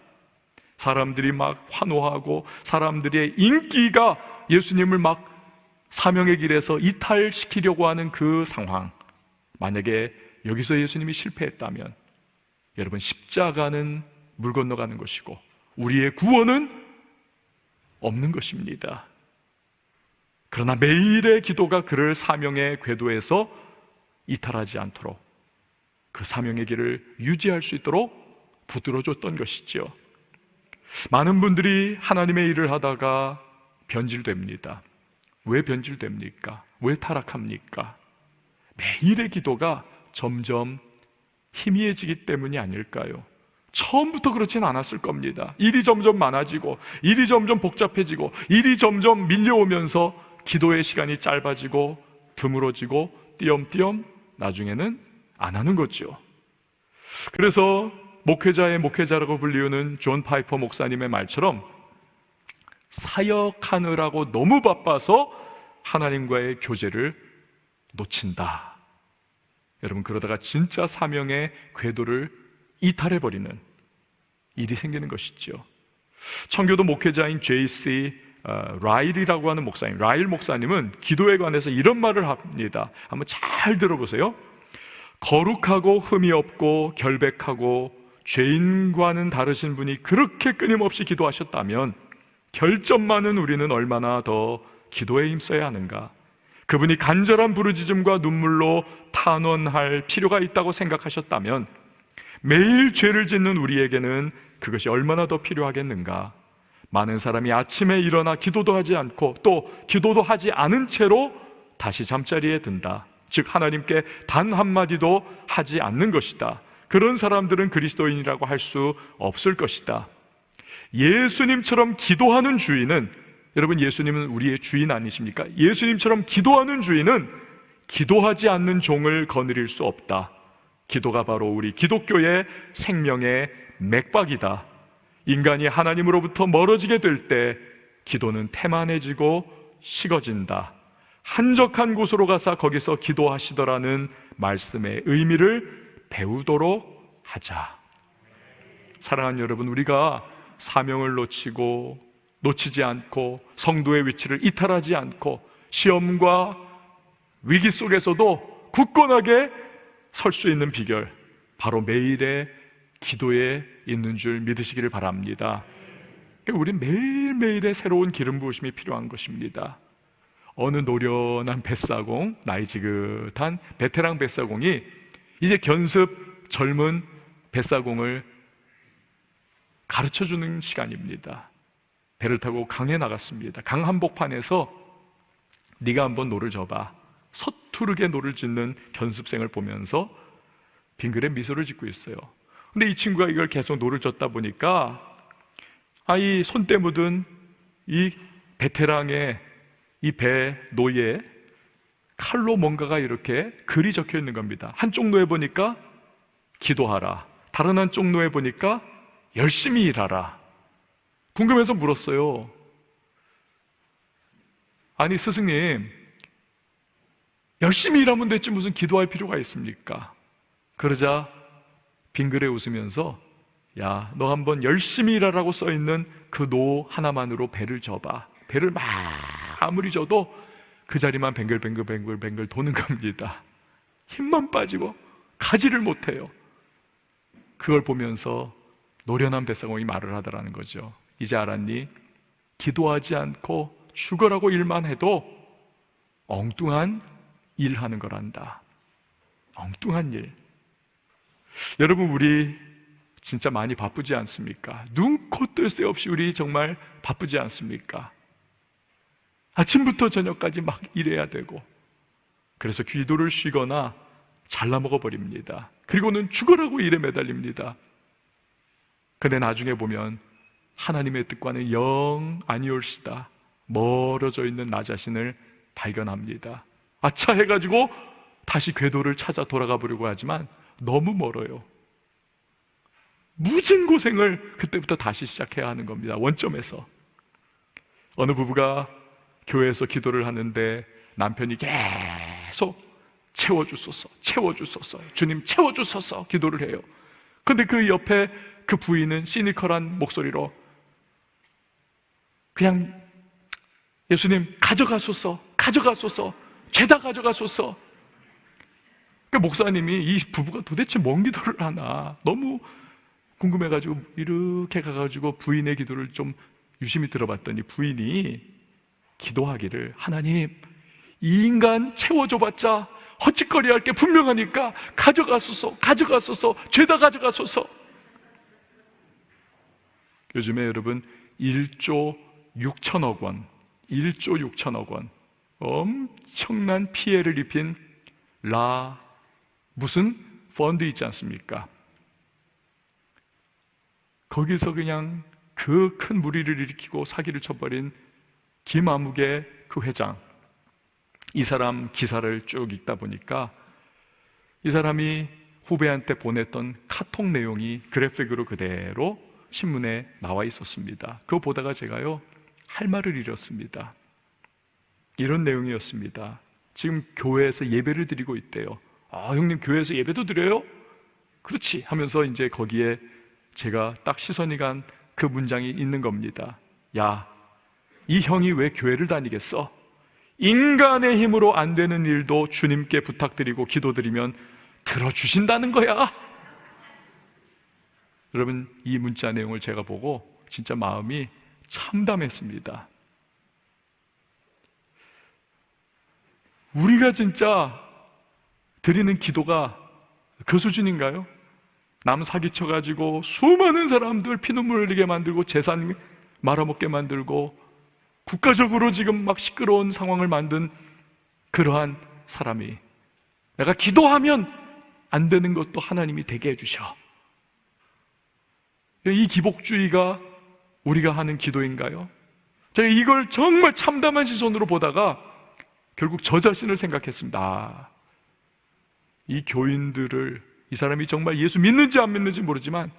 사람들이 막 환호하고 사람들의 인기가 예수님을 막 사명의 길에서 이탈시키려고 하는 그 상황, 만약에 여기서 예수님이 실패했다면 여러분 십자가는 물 건너가는 것이고 우리의 구원은 없는 것입니다. 그러나 매일의 기도가 그를 사명의 궤도에서 이탈하지 않도록 그 사명의 길을 유지할 수 있도록 붙들어줬던 것이죠. 많은 분들이 하나님의 일을 하다가 변질됩니다. 왜 변질됩니까? 왜 타락합니까? 매일의 기도가 점점 희미해지기 때문이 아닐까요? 처음부터 그렇진 않았을 겁니다. 일이 점점 많아지고 일이 점점 복잡해지고 일이 점점 밀려오면서 기도의 시간이 짧아지고 드물어지고 띄엄띄엄 나중에는 안 하는 거죠. 그래서 목회자의 목회자라고 불리우는 존 파이퍼 목사님의 말처럼 사역하느라고 너무 바빠서 하나님과의 교제를 놓친다. 여러분 그러다가 진짜 사명의 궤도를 이탈해버리는 일이 생기는 것이죠. 청교도 목회자인 J.C. 라일이라고 하는 목사님, 라일 목사님은 기도에 관해서 이런 말을 합니다. 한번 잘 들어보세요. 거룩하고 흠이 없고 결백하고 죄인과는 다르신 분이 그렇게 끊임없이 기도하셨다면 결점 많은 우리는 얼마나 더 기도에 힘써야 하는가. 그분이 간절한 부르짖음과 눈물로 탄원할 필요가 있다고 생각하셨다면 매일 죄를 짓는 우리에게는 그것이 얼마나 더 필요하겠는가. 많은 사람이 아침에 일어나 기도도 하지 않고 또 기도도 하지 않은 채로 다시 잠자리에 든다. 즉 하나님께 단 한마디도 하지 않는 것이다. 그런 사람들은 그리스도인이라고 할 수 없을 것이다. 예수님처럼 기도하는 주인은, 여러분 예수님은 우리의 주인 아니십니까? 예수님처럼 기도하는 주인은 기도하지 않는 종을 거느릴 수 없다. 기도가 바로 우리 기독교의 생명의 맥박이다. 인간이 하나님으로부터 멀어지게 될 때 기도는 태만해지고 식어진다. 한적한 곳으로 가서 거기서 기도하시더라는 말씀의 의미를 배우도록 하자. 사랑하는 여러분, 우리가 사명을 놓치지 않고 성도의 위치를 이탈하지 않고 시험과 위기 속에서도 굳건하게 설 수 있는 비결, 바로 매일의 기도에 있는 줄 믿으시기를 바랍니다. 우린 매일매일의 새로운 기름 부으심이 필요한 것입니다. 어느 노련한 뱃사공, 나이 지긋한 베테랑 뱃사공이 이제 견습 젊은 뱃사공을 가르쳐주는 시간입니다. 배를 타고 강에 나갔습니다. 강 한복판에서 네가 한번 노를 져봐. 서투르게 노를 짓는 견습생을 보면서 빙그레 미소를 짓고 있어요. 근데 이 친구가 이걸 계속 노를 젓다 보니까 이 손때 묻은 이 베테랑의 이 배 노에 칼로 뭔가가 이렇게 글이 적혀 있는 겁니다. 한쪽 노에 보니까 기도하라, 다른 한쪽 노에 보니까 열심히 일하라. 궁금해서 물었어요. 아니 스승님, 열심히 일하면 됐지 무슨 기도할 필요가 있습니까? 그러자 빙그레 웃으면서 야, 너 한번 열심히 일하라고 써있는 그 노 하나만으로 배를 져봐. 배를 막 아무리 져도 그 자리만 뱅글뱅글 도는 겁니다. 힘만 빠지고 가지를 못해요. 그걸 보면서 노련한 뱃사공이 말을 하더라는 거죠. 이제 알았니? 기도하지 않고 죽어라고 일만 해도 엉뚱한 일하는 거란다. 엉뚱한 일. 여러분, 우리 진짜 많이 바쁘지 않습니까? 눈코 뜰 새 없이 우리 정말 바쁘지 않습니까? 아침부터 저녁까지 막 일해야 되고, 그래서 기도를 쉬거나 잘라 먹어버립니다. 그리고는 죽어라고 일에 매달립니다. 근데 나중에 보면 하나님의 뜻과는 영 아니올시다, 멀어져 있는 나 자신을 발견합니다. 아차 해가지고 다시 궤도를 찾아 돌아가 보려고 하지만 너무 멀어요. 무진 고생을 그때부터 다시 시작해야 하는 겁니다. 원점에서. 어느 부부가 교회에서 기도를 하는데 남편이 계속 채워주소서, 채워주소서, 주님 채워주소서 기도를 해요. 근데 그 옆에 그 부인은 시니컬한 목소리로 그냥 예수님 가져가소서, 가져가소서, 죄다 가져가소서. 그 목사님이 이 부부가 도대체 뭔 기도를 하나 너무 궁금해가지고 이렇게 가가지고 부인의 기도를 좀 유심히 들어봤더니 부인이 기도하기를, 하나님 이 인간 채워줘봤자 헛짓거리할 게 분명하니까 가져가소서, 가져가소서, 죄다 가져가소서. 요즘에 여러분 1조 6천억 원, 1조 6천억 원 엄청난 피해를 입힌 무슨 펀드 있지 않습니까? 거기서 그냥 그 큰 무리를 일으키고 사기를 쳐버린 김아무개 그 회장, 이 사람 기사를 쭉 읽다 보니까 이 사람이 후배한테 보냈던 카톡 내용이 그래픽으로 그대로 신문에 나와 있었습니다. 그거 보다가 제가요 할 말을 잃었습니다. 이런 내용이었습니다. 지금 교회에서 예배를 드리고 있대요. 형님 교회에서 예배도 드려요? 그렇지 하면서 이제 거기에 제가 딱 시선이 간 그 문장이 있는 겁니다. 야, 이 형이 왜 교회를 다니겠어? 인간의 힘으로 안 되는 일도 주님께 부탁드리고 기도드리면 들어주신다는 거야. 여러분, 이 문자 내용을 제가 보고 진짜 마음이 참담했습니다. 우리가 진짜 드리는 기도가 그 수준인가요? 남 사기쳐가지고 수많은 사람들 피눈물 흘리게 만들고 재산 말아먹게 만들고 국가적으로 지금 막 시끄러운 상황을 만든 그러한 사람이 내가 기도하면 안 되는 것도 하나님이 되게 해주셔. 이 기복주의가 우리가 하는 기도인가요? 제가 이걸 정말 참담한 시선으로 보다가 결국 저 자신을 생각했습니다. 이 교인들을, 이 사람이 정말 예수 믿는지 안 믿는지 모르지만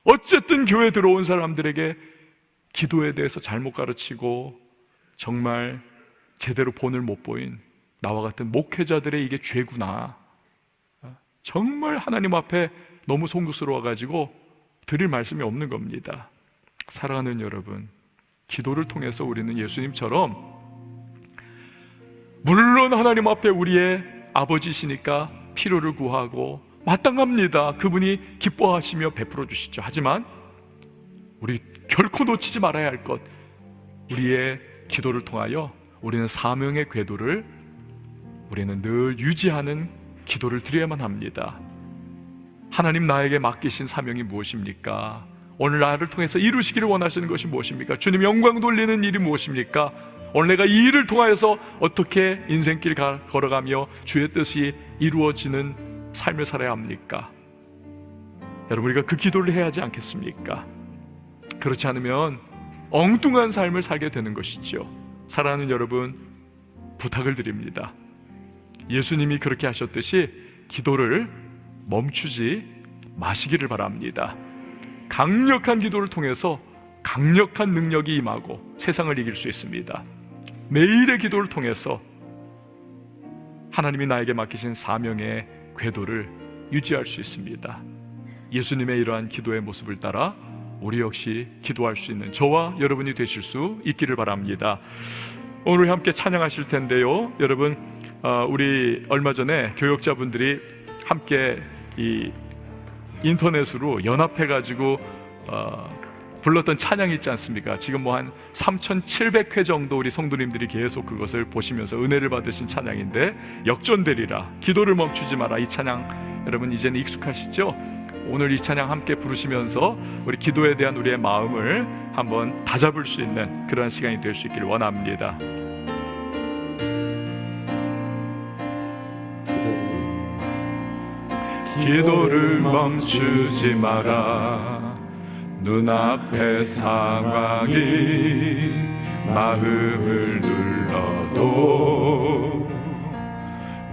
어쨌든 교회 들어온 사람들에게 기도에 대해서 잘못 가르치고 정말 제대로 본을 못 보인 나와 같은 목회자들의 이게 죄구나. 정말 하나님 앞에 너무 송구스러워가지고 드릴 말씀이 없는 겁니다. 사랑하는 여러분, 기도를 통해서 우리는 예수님처럼 물론 하나님 앞에 우리의 아버지시니까 필요를 구하고 마땅합니다. 그분이 기뻐하시며 베풀어 주시죠. 하지만 우리 결코 놓치지 말아야 할 것, 우리의 기도를 통하여 우리는 사명의 궤도를 우리는 늘 유지하는 기도를 드려야만 합니다. 하나님 나에게 맡기신 사명이 무엇입니까? 오늘 나를 통해서 이루시기를 원하시는 것이 무엇입니까? 주님 영광 돌리는 일이 무엇입니까? 오늘 내가 이 일을 통하여서 어떻게 인생길 걸어가며 주의 뜻이 이루어지는 삶을 살아야 합니까? 여러분, 우리가 그 기도를 해야 하지 않겠습니까? 그렇지 않으면 엉뚱한 삶을 살게 되는 것이죠. 사랑하는 여러분, 부탁을 드립니다. 예수님이 그렇게 하셨듯이 기도를 멈추지 마시기를 바랍니다. 강력한 기도를 통해서 강력한 능력이 임하고 세상을 이길 수 있습니다. 매일의 기도를 통해서 하나님이 나에게 맡기신 사명의 궤도를 유지할 수 있습니다. 예수님의 이러한 기도의 모습을 따라 우리 역시 기도할 수 있는 저와 여러분이 되실 수 있기를 바랍니다. 오늘 함께 찬양하실 텐데요, 여러분, 우리 얼마 전에 교역자분들이 함께 이 인터넷으로 연합해가지고 불렀던 찬양이 있지 않습니까? 지금 뭐 한 3,700회 정도 우리 성도님들이 계속 그것을 보시면서 은혜를 받으신 찬양인데, 역전되리라, 기도를 멈추지 마라, 이 찬양 여러분 이제는 익숙하시죠? 오늘 이 찬양 함께 부르시면서 우리 기도에 대한 우리의 마음을 한번 다잡을 수 있는 그런 시간이 될 수 있기를 원합니다. 기도를 멈추지 마라. 눈앞의 상황이 마음을 눌러도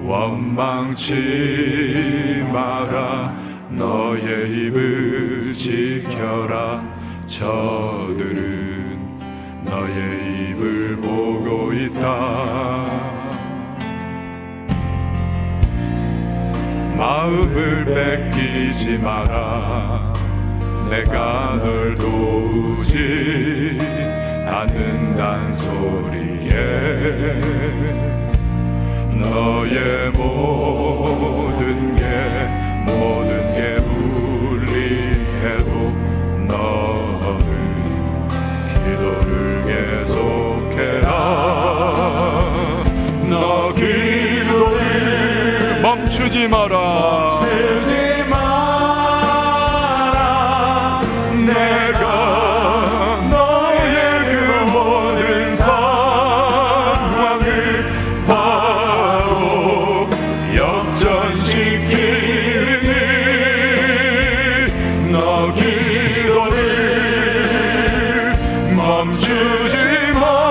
원망치 마라. 너의 입을 지켜라. 저들은 너의 입을 보고 있다. 마음을 뺏기지 마라. 내가 널 도우지 않는단 소리에 너의 모든 게 불리해도 너는 기도를 계속해라. 너 기도를 멈추지 마라. 멈추지 마라. 내가 너의 그 모든 상황을 바로 역전시키니 너 기도를 멈추지 마라.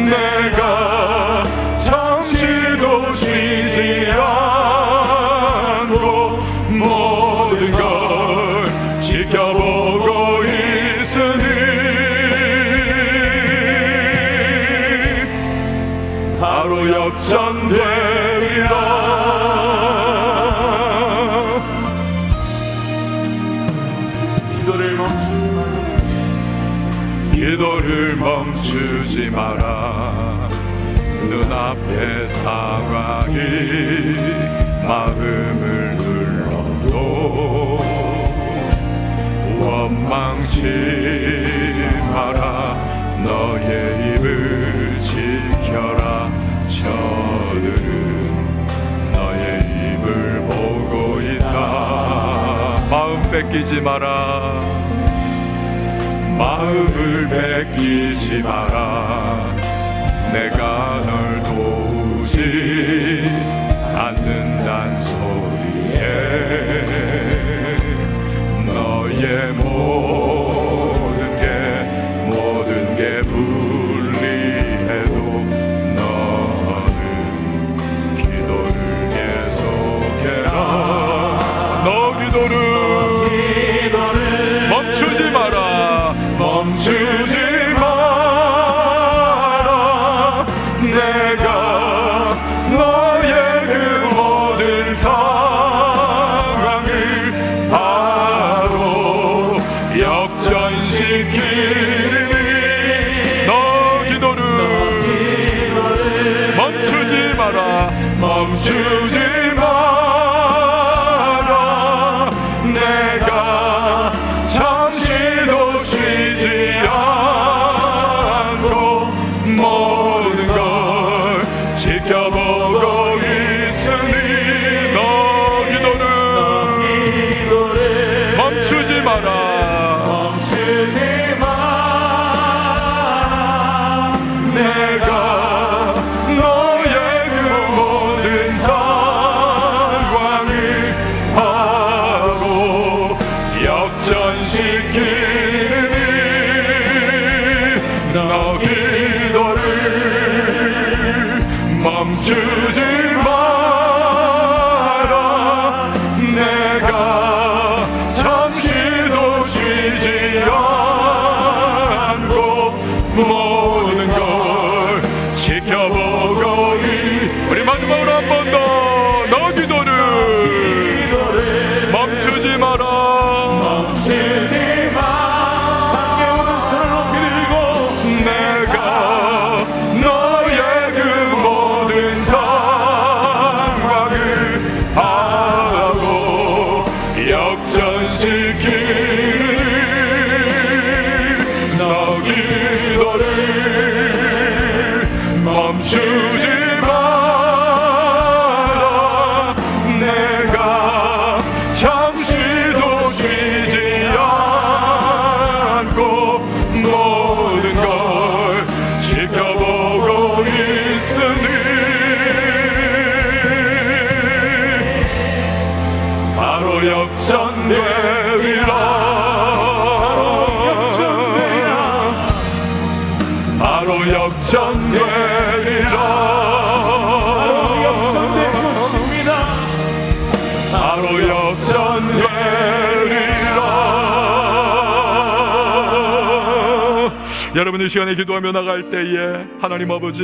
내가 잠시도 쉬지 않고 모든 걸 지켜보고 있으니 바로 역전되리라. 기도를 멈추지 마라. 눈앞의 상황이 마음을 눌러도 원망치 마라. 너의 입을 지켜라. 저들은 너의 입을 보고 있다. 마음 뺏기지 마라. 마음을 뺏기지 마라. 내가 널 도우지 않는단 소리에 너의 모든 게 불리해도 너는 기도를 계속해라. 너 기도를 멈추지 마라. 멈추지 마라. 내가 너의 그 모든 상황을 바로 역전시키니 너 기도를 멈추지 마라. 멈추지 마라. 내가 잠시도 쉬지 않고 모든 걸 지켜보고 있으니 너 기도를 멈추지 마라. 멈추지 마라. 내가 너의 그 모든 상황을 바로 역전시키니 너 기도를 멈추지 마라. 내가 잠시도 쉬지 않고 모든 걸 지켜보고 우리 마지막으로 한 번 더 너 기도를 멈추지 마라. 멈추지 마. 함께 오는 손을 높이 들고 내가 너의 그 모든 상황을 바로 역전시키니 너 기도를 멈추지 마라. 내가 잠시도 쉬지 않고 모든 걸 지켜보고 있으니 바로 역전되리라. 바로 역전되리라. 역전될 것입니다. 바로 역전되리라. 여러분 이 시간에 기도하며 나갈 때에 하나님 아버지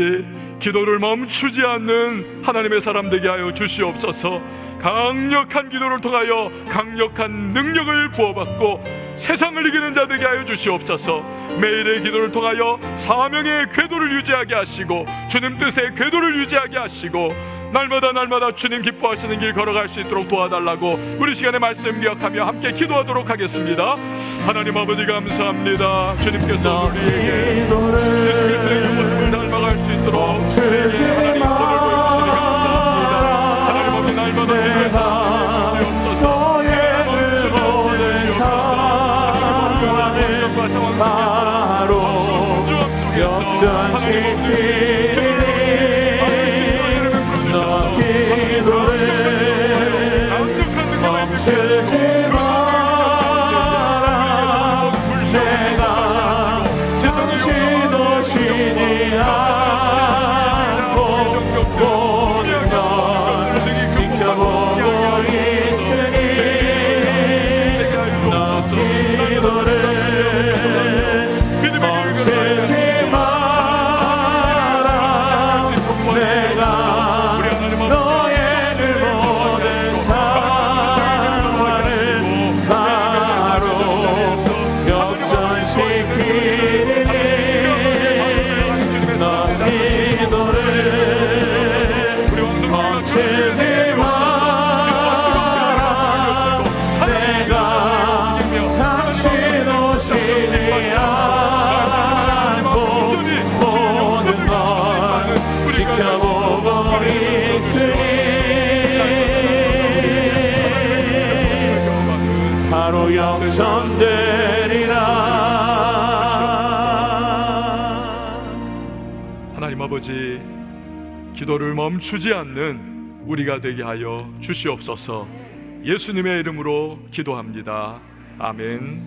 기도를 멈추지 않는 하나님의 사람 되게 하여 주시옵소서. 강력한 기도를 통하여 강력한 능력을 부어받고 세상을 이기는 자 되게 하여 주시옵소서. 매일의 기도를 통하여 사명의 궤도를 유지하게 하시고 주님 뜻의 궤도를 유지하게 하시고 날마다 주님 기뻐하시는 길 걸어갈 수 있도록 도와달라고 우리 시간에 말씀 기억하며 함께 기도하도록 하겠습니다. 하나님 아버지 감사합니다. 주님께서 우리에게 예수 그리스도의 모습을 닮아갈 수 있도록 우리에게 하나님 손을 보여주시니 감사합니다. 하나님 아버지 날마다 너의 모든 상황을 바로 역전시키니 너 기도를 멈추지 마라. 내가 잠시도 쉬지 않고 모든 걸 지켜보고 있으니 너 기도를 멈추지 마라. 내가 너의 그 모든 상황을 바로 역전시키니 너 기도를 멈추지 마라. 내가 잠시도 쉬지 않고 모든 걸 지켜보고 있으니 바로 역전되리라. 아버지, 기도를 멈추지 않는 우리가 되게 하여 주시옵소서. 예수님의 이름으로 기도합니다. 아멘.